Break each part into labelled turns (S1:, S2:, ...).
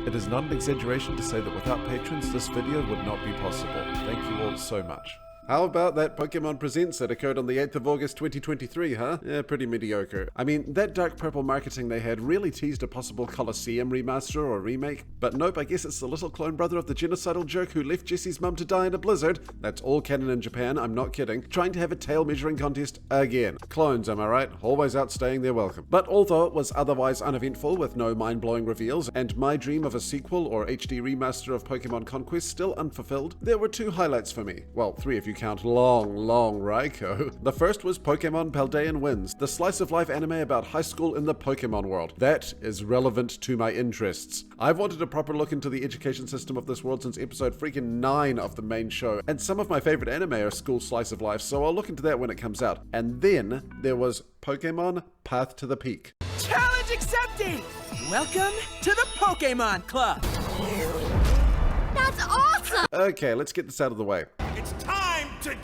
S1: It is not an exaggeration to say that without patrons, this video would not be possible. Thank you all so much. How about that Pokemon Presents that occurred on the 8th of August 2023, huh? Yeah, pretty mediocre. I mean, that dark purple marketing they had really teased a possible Colosseum remaster or remake, but nope, I guess it's the little clone brother of the genocidal jerk who left Jesse's mum to die in a blizzard. That's all canon in Japan, I'm not kidding. Trying to have a tail measuring contest again. Clones, am I right? Always outstaying their welcome. But although it was otherwise uneventful with no mind-blowing reveals, and my dream of a sequel or HD remaster of Pokemon Conquest still unfulfilled, there were two highlights for me. Well, three if you count long Raikou. The first was Pokemon Paldean Winds, the slice-of-life anime about high school in the Pokemon world. That is relevant to my interests. I've wanted a proper look into the education system of this world since episode freaking 9 of the main show, and some of my favorite anime are school slice-of-life, so I'll look into that when it comes out. And then there was Pokemon Path to the Peak.
S2: Challenge accepted! Welcome to the Pokemon Club!
S3: That's awesome!
S1: Okay, let's get this out of the way.
S2: It's time to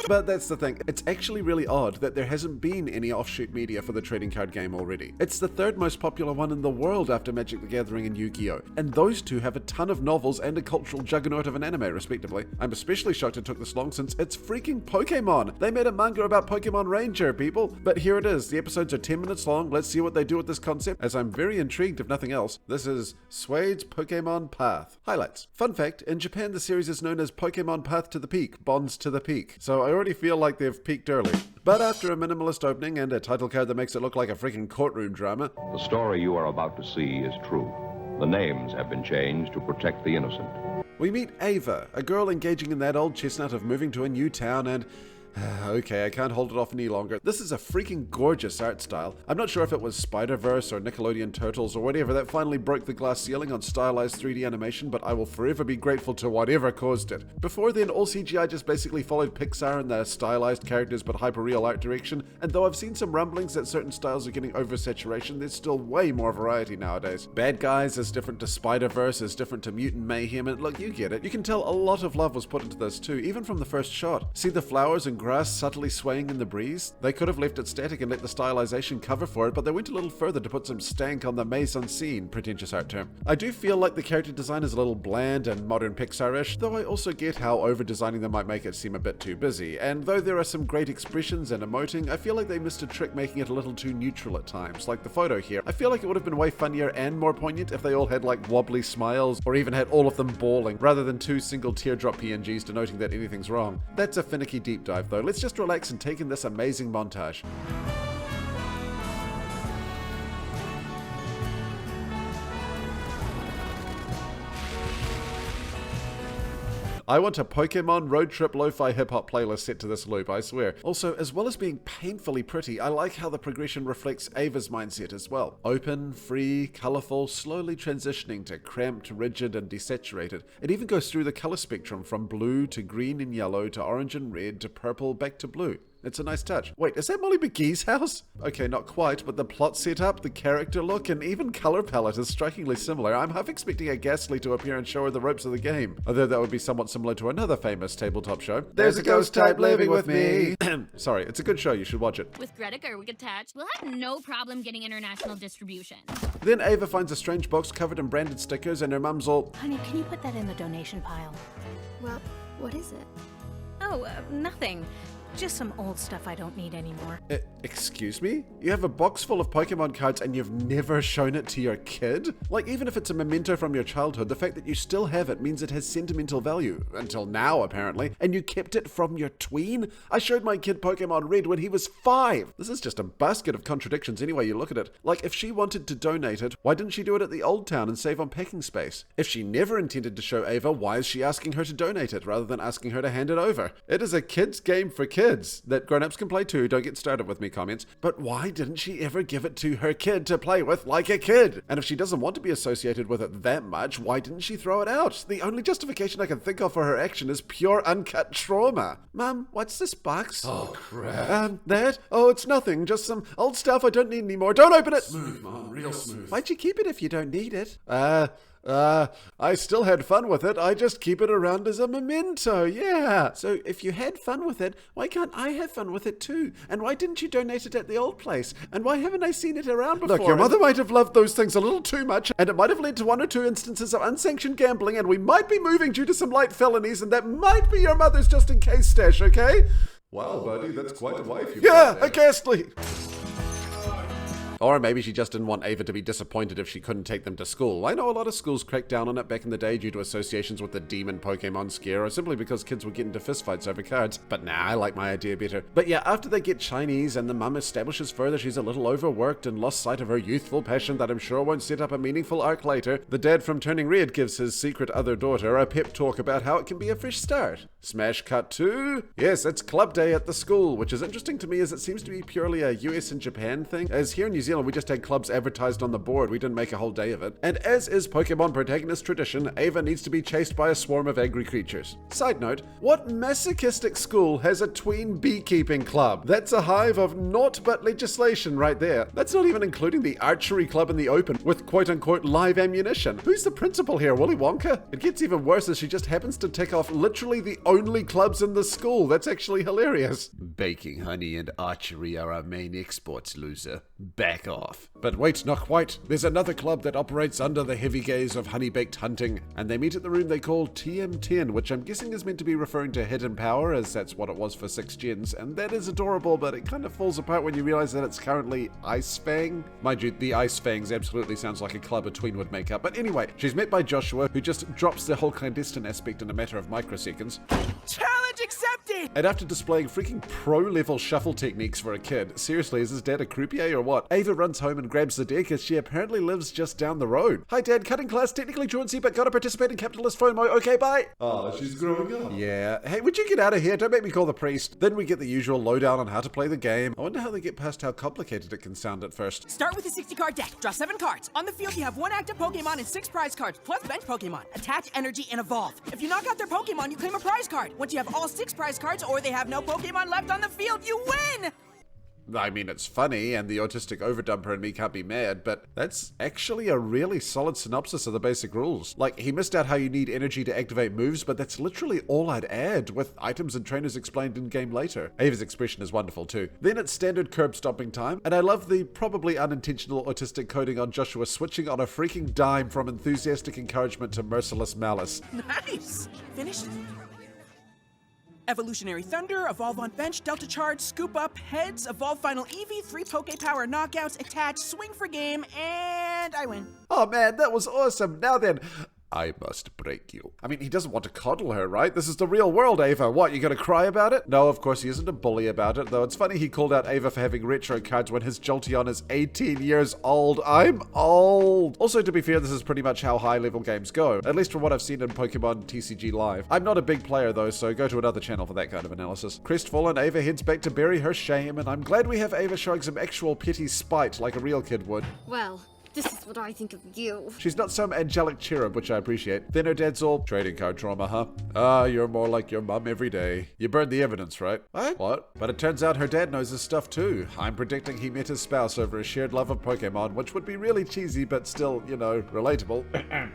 S1: But that's the thing, it's actually really odd that there hasn't been any offshoot media for the trading card game already. It's the third most popular one in the world after Magic the Gathering and Yu-Gi-Oh! And those two have a ton of novels and a cultural juggernaut of an anime, respectively. I'm especially shocked it took this long since it's freaking Pokemon! They made a manga about Pokemon Ranger, people! But here it is, the episodes are 10 minutes long, let's see what they do with this concept, as I'm very intrigued if nothing else. This is Suede's Pokemon Path. Highlights. Fun fact, in Japan the series is known as Pokemon Path to the Peak, Bonds to the Peak. So I already feel like they've peaked early. But after a minimalist opening and a title card that makes it look like a freaking courtroom drama,
S4: The story you are about to see is true. The names have been changed to protect the innocent.
S1: we meet Ava, a girl engaging in that old chestnut of moving to a new town and... okay, I can't hold it off any longer. This is a freaking gorgeous art style. I'm not sure if it was Spider-Verse or Nickelodeon Turtles or whatever that finally broke the glass ceiling on stylized 3D animation, but I will forever be grateful to whatever caused it. Before then, all CGI just basically followed Pixar in their stylized characters but hyper-real art direction, and though I've seen some rumblings that certain styles are getting oversaturation, there's still way more variety nowadays. Bad Guys is different to Spider-Verse, is different to Mutant Mayhem, and look, you get it. You can tell a lot of love was put into this too, even from the first shot. See the flowers and grass subtly swaying in the breeze? They could have left it static and let the stylization cover for it, but they went a little further to put some stank on the maze unseen, pretentious art term. I do feel like the character design is a little bland and modern Pixar-ish, though I also get how over-designing them might make it seem a bit too busy, and though there are some great expressions and emoting, I feel like they missed a trick making it a little too neutral at times, like the photo here. I feel like it would have been way funnier and more poignant if they all had like wobbly smiles, or even had all of them bawling, rather than two single teardrop PNGs denoting that anything's wrong. That's a finicky deep dive though. Let's just relax and take in this amazing montage. I want a Pokemon road trip lo-fi hip-hop playlist set to this loop, I swear. Also, as well as being painfully pretty, I like how the progression reflects Ava's mindset as well. Open, free, colourful, slowly transitioning to cramped, rigid, and desaturated. It even goes through the colour spectrum from blue to green and yellow to orange and red to purple back to blue. It's a nice touch. Wait, is that Molly McGee's house? Okay, not quite, but the plot setup, the character look, and even color palette is strikingly similar. I'm half expecting a Ghastly to appear and show her the ropes of the game, although that would be somewhat similar to another famous tabletop show. There's a ghost type living with me! Sorry, it's a good show, you should watch it.
S3: With Greta Gerwig attached, we'll have no problem getting international distribution.
S1: Then Ava finds a strange box covered in branded stickers and her mum's all,
S5: Honey, can you put that in the donation pile?
S3: Well, what is it?
S5: Oh, nothing. Just some old stuff I don't need anymore.
S1: Excuse me? You have a box full of Pokemon cards and you've never shown it to your kid? Like, even if it's a memento from your childhood, the fact that you still have it means it has sentimental value. Until now, apparently. And you kept it from your tween? I showed my kid Pokemon Red when he was 5. This is just a basket of contradictions any way you look at it. Like, if she wanted to donate it, why didn't she do it at the old town and save on packing space? If she never intended to show Ava, why is she asking her to donate it rather than asking her to hand it over? It is a kid's game for kids that grown-ups can play too. Don't get started with me comments. But why didn't she ever give it to her kid to play with like a kid? And if she doesn't want to be associated with it that much, why didn't she throw it out? The only justification I can think of for her action is pure uncut trauma. Mum, what's this box?
S6: Oh, crap.
S1: That? Oh, it's nothing. Just some old stuff I don't need anymore. Don't open it!
S6: Smooth, Mom. Real smooth.
S1: Why'd you keep it if you don't need it? I still had fun with it. I just keep it around as a memento, yeah. So if you had fun with it, why can't I have fun with it too? And why didn't you donate it at the old place? And why haven't I seen it around before? Look, your mother might have loved those things a little too much, and it might have led to 1 or 2 instances of unsanctioned gambling, and we might be moving due to some light felonies, and that might be your mother's just-in-case stash, okay?
S6: Wow, buddy, that's quite a wife you've
S1: Yeah,
S6: got there.
S1: a ghastly. Or maybe she just didn't want Ava to be disappointed if she couldn't take them to school. I know a lot of schools cracked down on it back in the day due to associations with the demon Pokemon scare, or simply because kids would get into fistfights over cards. But nah, I like my idea better. But yeah, after they get Chinese and the mum establishes further she's a little overworked and lost sight of her youthful passion that I'm sure won't set up a meaningful arc later, the dad from Turning Red gives his secret other daughter a pep talk about how it can be a fresh start. Smash cut to... Yes, it's club day at the school, which is interesting to me as it seems to be purely a US and Japan thing, as here in New Zealand we just had clubs advertised on the board, we didn't make a whole day of it. And as is Pokemon protagonist tradition, Ava needs to be chased by a swarm of angry creatures. Side note, what masochistic school has a tween beekeeping club? That's a hive of naught but legislation right there. That's not even including the archery club in the open with quote-unquote live ammunition. Who's the principal here, Willy Wonka? It gets even worse as she just happens to tick off literally the only clubs in the school. That's actually hilarious. Baking honey and archery are our main exports, loser. Back off. But wait, not quite. There's another club that operates under the heavy gaze of honey-baked hunting, and they meet at the room they call TM10, which I'm guessing is meant to be referring to Hidden Power, as that's what it was for 6 gens, and that is adorable, but it kind of falls apart when you realize that it's currently Ice Fang. Mind you, the Ice Fangs absolutely sounds like a club a tween would make up, but anyway, she's met by Joshua, who just drops the whole clandestine aspect in a matter of microseconds.
S2: Challenge accepted!
S1: And after displaying freaking pro-level shuffle techniques for a kid, seriously, is his dad a croupier or what? Ava runs home and grabs the deck as she apparently lives just down the road. Hi dad, cutting class, technically truancy, but gotta participate in capitalist FOMO, okay, bye!
S6: Oh, she's growing up.
S1: Yeah, hey, would you get out of here? Don't make me call the priest. Then we get the usual lowdown on how to play the game. I wonder how they get past how complicated it can sound at first.
S2: Start with a 60-card deck. Draw 7 cards. On the field, you have 1 active Pokemon and 6 prize cards, plus bench Pokemon. Attach energy and evolve. If you knock out their Pokemon, you claim a prize card. Once you have all 6 prize cards, or they have no Pokemon left on the field, you win!
S1: I mean, it's funny, and the autistic overdumper in me can't be mad, but that's actually a really solid synopsis of the basic rules. Like, he missed out how you need energy to activate moves, but that's literally all I'd add, with items and trainers explained in-game later. Ava's expression is wonderful too. Then it's standard curb stomping time, and I love the probably unintentional autistic coding on Joshua switching on a freaking dime from enthusiastic encouragement to merciless malice.
S2: Nice! Finished? Evolutionary Thunder, Evolve on Bench, Delta Charge, Scoop Up, Heads, Evolve Final Eevee, 3 Poke Power Knockouts, Attach, Swing for Game, and I win.
S1: Oh man, that was awesome. Now then, I must break you. I mean, he doesn't want to coddle her, right? This is the real world, Ava. What, you gonna cry about it? No, of course he isn't a bully about it, though it's funny he called out Ava for having retro cards when his Jolteon is 18 years old. I'm old. Also, to be fair, this is pretty much how high-level games go, at least from what I've seen in Pokemon TCG Live. I'm not a big player, though, so go to another channel for that kind of analysis. Crestfallen, Ava heads back to bury her shame, and I'm glad we have Ava showing some actual petty spite like a real kid would.
S7: Well, this is what I think of you.
S1: She's not some angelic cherub, which I appreciate. Then her dad's all, trading card trauma, huh? Ah, you're more like your mum every day. You burned the evidence, right? What? But it turns out her dad knows his stuff too. I'm predicting he met his spouse over a shared love of Pokemon, which would be really cheesy, but still, you know, relatable.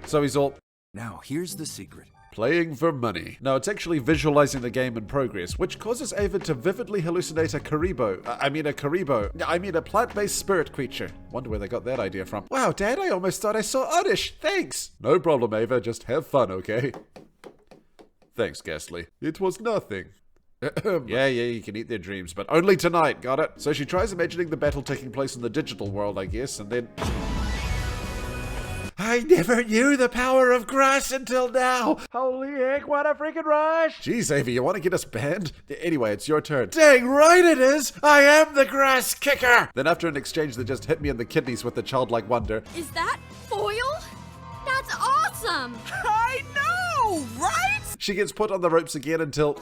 S1: So he's all,
S8: Now, here's the secret.
S1: playing for money. No, it's actually visualizing the game in progress, which causes Ava to vividly hallucinate a a plant-based spirit creature. Wonder where they got that idea from. Wow, Dad, I almost thought I saw Oddish. Thanks. No problem, Ava. Just have fun, okay? Thanks, Ghastly. It was nothing. Yeah, you can eat their dreams, but only tonight, got it? So she tries imagining the battle taking place in the digital world, I guess, and then... I never knew the power of grass until now. Holy heck, what a freaking rush. Jeez, Ava, you want to get us banned? Anyway, it's your turn. Dang right it is. I am the grass kicker. Then after an exchange that just hit me in the kidneys with the childlike wonder.
S3: Is that foil? That's awesome!
S2: I know, right?
S1: She gets put on the ropes again until...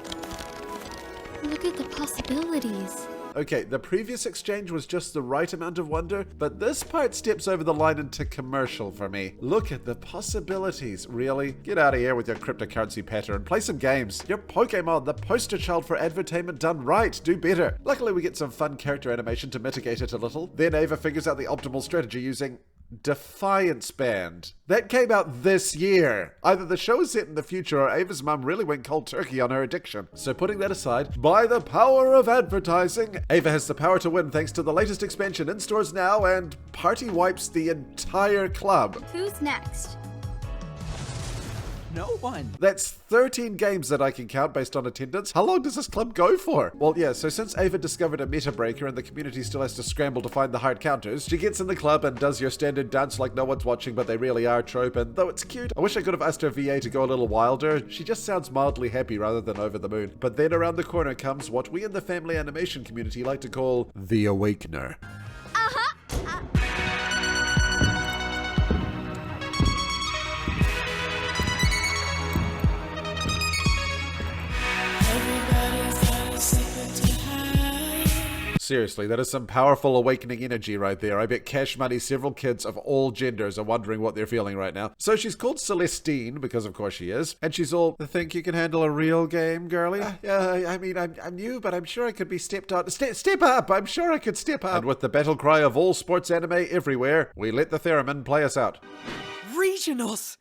S7: Look at the possibilities.
S1: Okay, the previous exchange was just the right amount of wonder, but this part steps over the line into commercial for me. Look at the possibilities, really? Get out of here with your cryptocurrency pattern. Play some games. You're Pokemon, the poster child for advertainment done right. Do better. Luckily, we get some fun character animation to mitigate it a little. Then Ava figures out the optimal strategy using... Defiance Band. That came out this year. Either the show is set in the future or Ava's mum really went cold turkey on her addiction. So putting that aside, by the power of advertising, Ava has the power to win thanks to the latest expansion in stores now and party wipes the entire club.
S7: Who's next?
S2: No one.
S1: That's 13 games that I can count based on attendance. How long does this club go for? Well, yeah, so since Ava discovered a meta breaker and the community still has to scramble to find the hard counters, she gets in the club and does your standard dance like no one's watching but they really are trope, and though it's cute, I wish I could have asked her VA to go a little wilder. She just sounds mildly happy rather than over the moon. But then around the corner comes what we in the family animation community like to call the Awakener. Seriously, that is some powerful awakening energy right there. I bet Cash Money several kids of all genders are wondering what they're feeling right now. So she's called Celestine, because of course she is, and she's all, think you can handle a real game, girly? I mean, I'm new, but I'm sure I could be stepped on. Step up! I'm sure I could step up! And with the battle cry of all sports anime everywhere, we let the theremin play us out.
S2: Regionals.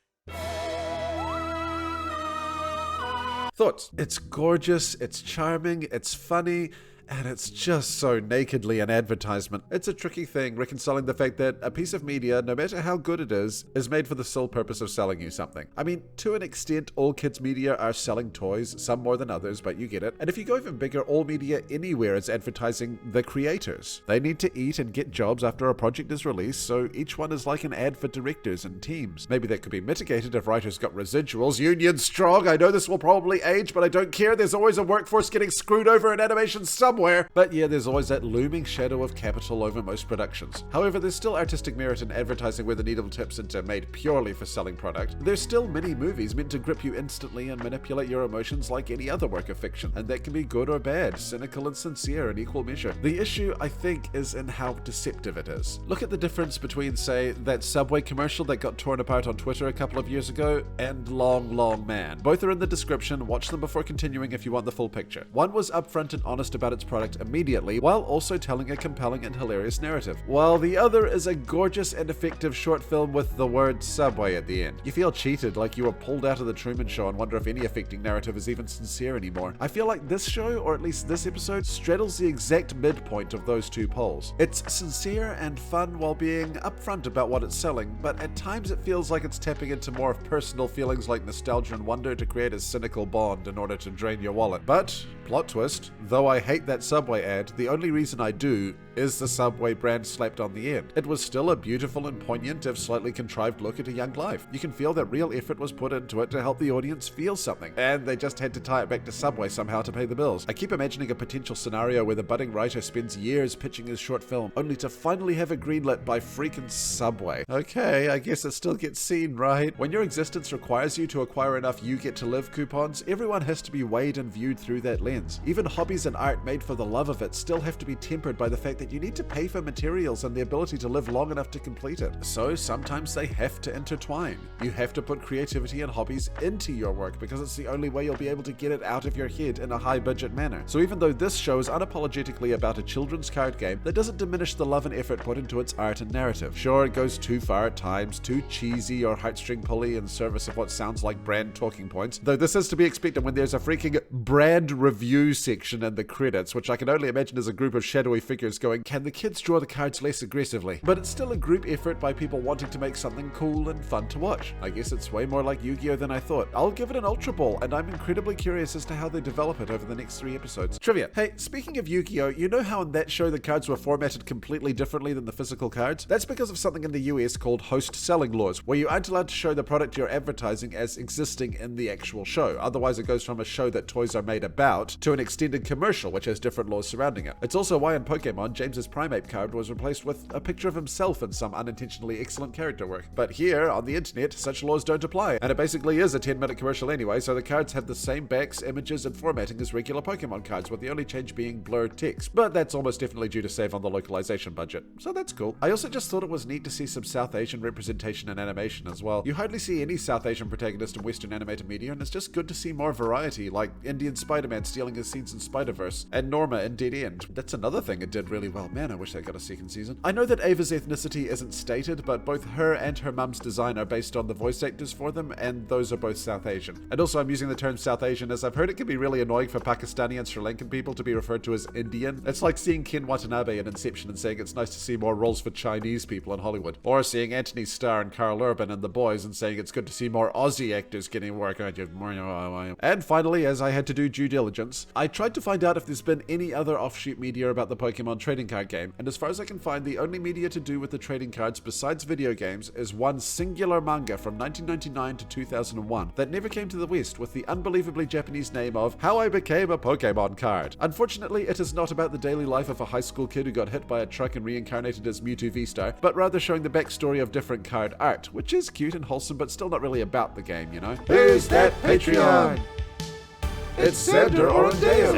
S1: Thoughts? It's gorgeous, it's charming, it's funny, and it's just so nakedly an advertisement. It's a tricky thing, reconciling the fact that a piece of media, no matter how good it is made for the sole purpose of selling you something. I mean, to an extent, all kids' media are selling toys, some more than others, but you get it. And if you go even bigger, all media anywhere is advertising the creators. They need to eat and get jobs after a project is released, so each one is like an ad for directors and teams. Maybe that could be mitigated if writers got residuals. Union strong, I know this will probably age, but I don't care. There's always a workforce getting screwed over in animation somewhere. But yeah, there's always that looming shadow of capital over most productions. However, there's still artistic merit in advertising where the needle tips into made purely for selling product. There's still many movies meant to grip you instantly and manipulate your emotions like any other work of fiction, and that can be good or bad, cynical and sincere in equal measure. The issue, I think, is in how deceptive it is. Look at the difference between, say, that Subway commercial that got torn apart on Twitter a couple of years ago and Long Long Man. Both are in the description, watch them before continuing if you want the full picture. One was upfront and honest about its product immediately, while also telling a compelling and hilarious narrative, while the other is a gorgeous and effective short film with the word Subway at the end. You feel cheated, like you were pulled out of the Truman Show, and wonder if any affecting narrative is even sincere anymore. I feel like this show, or at least this episode, straddles the exact midpoint of those two poles. It's sincere and fun while being upfront about what it's selling, but at times it feels like it's tapping into more of personal feelings like nostalgia and wonder to create a cynical bond in order to drain your wallet. But, plot twist, though I hate that Subway ad, the only reason I do is the Subway brand slapped on the end. It was still a beautiful and poignant, if slightly contrived look at a young life. You can feel that real effort was put into it to help the audience feel something, and they just had to tie it back to Subway somehow to pay the bills. I keep imagining a potential scenario where the budding writer spends years pitching his short film, only to finally have it greenlit by freaking Subway. Okay, I guess it still gets seen, right? When your existence requires you to acquire enough You Get to Live coupons, everyone has to be weighed and viewed through that lens. Even hobbies and art made for the love of it still have to be tempered by the fact that you need to pay for materials and the ability to live long enough to complete it. So sometimes they have to intertwine. You have to put creativity and hobbies into your work because it's the only way you'll be able to get it out of your head in a high budget manner. So even though this show is unapologetically about a children's card game, that doesn't diminish the love and effort put into its art and narrative. Sure, it goes too far at times, too cheesy or heartstring pulley in service of what sounds like brand talking points, though this is to be expected when there's a freaking brand review section in the credits, which I can only imagine is a group of shadowy figures going, can the kids draw the cards less aggressively? But it's still a group effort by people wanting to make something cool and fun to watch. I guess it's way more like Yu-Gi-Oh than I thought. I'll give it an Ultra Ball, and I'm incredibly curious as to how they develop it over the next 3 episodes. Trivia. Hey, speaking of Yu-Gi-Oh, you know how in that show the cards were formatted completely differently than the physical cards? That's because of something in the US called host selling laws, where you aren't allowed to show the product you're advertising as existing in the actual show. Otherwise it goes from a show that toys are made about to an extended commercial which has different laws surrounding it. It's also why in Pokémon, James's Primeape card was replaced with a picture of himself in some unintentionally excellent character work. But here, on the internet, such laws don't apply, and it basically is a 10-minute commercial anyway, so the cards have the same backs, images, and formatting as regular Pokémon cards, with the only change being blurred text. But that's almost definitely due to save on the localization budget, so that's cool. I also just thought it was neat to see some South Asian representation in animation as well. You hardly see any South Asian protagonist in Western animated media, and it's just good to see more variety, like Indian Spider-Man stealing his scenes in Spider-Verse, and Norma in Dead End. That's another thing it did really really well. Man, I wish they got a second season. I know that Ava's ethnicity isn't stated, but both her and her mum's design are based on the voice actors for them, and those are both South Asian. And also I'm using the term South Asian as I've heard it can be really annoying for Pakistani and Sri Lankan people to be referred to as Indian. It's like seeing Ken Watanabe in Inception and saying it's nice to see more roles for Chinese people in Hollywood. Or seeing Anthony Starr and Carl Urban in The Boys and saying it's good to see more Aussie actors getting work. And finally, as I had to do due diligence, I tried to find out if there's been any other offshoot media about the Pokemon trading card game, and as far as I can find, the only media to do with the trading cards besides video games is one singular manga from 1999 to 2001 that never came to the West with the unbelievably Japanese name of How I Became a Pokemon Card. Unfortunately, it is not about the daily life of a high school kid who got hit by a truck and reincarnated as Mewtwo V-Star, but rather showing the backstory of different card art, which is cute and wholesome, but still not really about the game, you know?
S6: Who's that Patreon? It's Xander or Dale.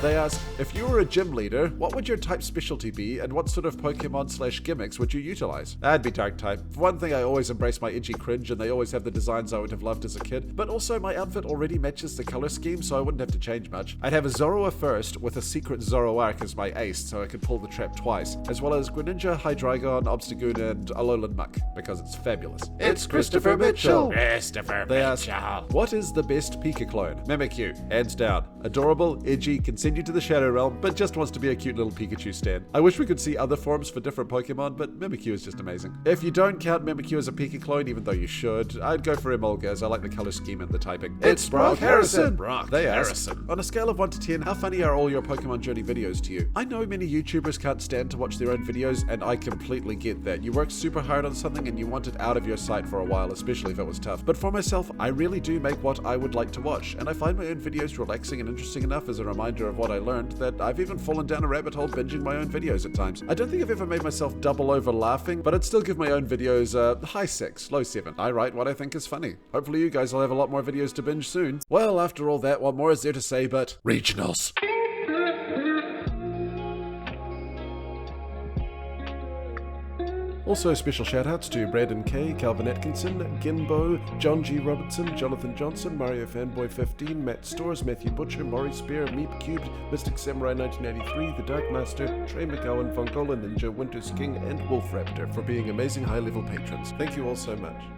S1: They ask, if you were a gym leader, what would your type specialty be, and what sort of Pokemon/gimmicks would you utilize? I'd be Dark type. For one thing, I always embrace my edgy cringe, and they always have the designs I would have loved as a kid, but also my outfit already matches the color scheme, so I wouldn't have to change much. I'd have a Zoroark first, with a secret Zoroark as my ace, so I could pull the trap twice, as well as Greninja, Hydreigon, Obstagoon, and Alolan Muck, because it's fabulous.
S6: It's Christopher Mitchell.
S1: They ask, what is the best Pika clone? Mimikyu, hands down. Adorable, edgy, can send you to the Shadow Realm, but just wants to be a cute little Pikachu stan. I wish we could see other forms for different Pokemon, but Mimikyu is just amazing. If you don't count Mimikyu as a Pika clone, even though you should, I'd go for Emolga as I like the color scheme and the typing.
S6: It's Brock Harrison.
S1: They ask, on a scale of 1 to 10, how funny are all your Pokemon Journey videos to you? I know many YouTubers can't stand to watch their own videos, and I completely get that. You work super hard on something and you want it out of your sight for a while, especially if it was tough. But for myself, I really do make what I would like to watch, and I find my own videos relaxing and interesting enough as a reminder of what I learned that I've even fallen down a rabbit hole binging my own videos at times. I don't think I've ever made myself double over laughing, but I'd still give my own videos a high 6, low 7. I write what I think is funny. Hopefully you guys will have a lot more videos to binge soon. Well, after all that, what more is there to say but regionals? Also, special shoutouts to Brandon K, Calvin Atkinson, Ginbo, John G. Robertson, Jonathan Johnson, Mario Fanboy 15, Matt Stores, Matthew Butcher, Maury Spear, Meep Cubed, Mystic Samurai 1993, The Dark Master, Trey McGowan, Funkola Ninja, Winters King, and Wolf Raptor for being amazing high-level patrons. Thank you all so much.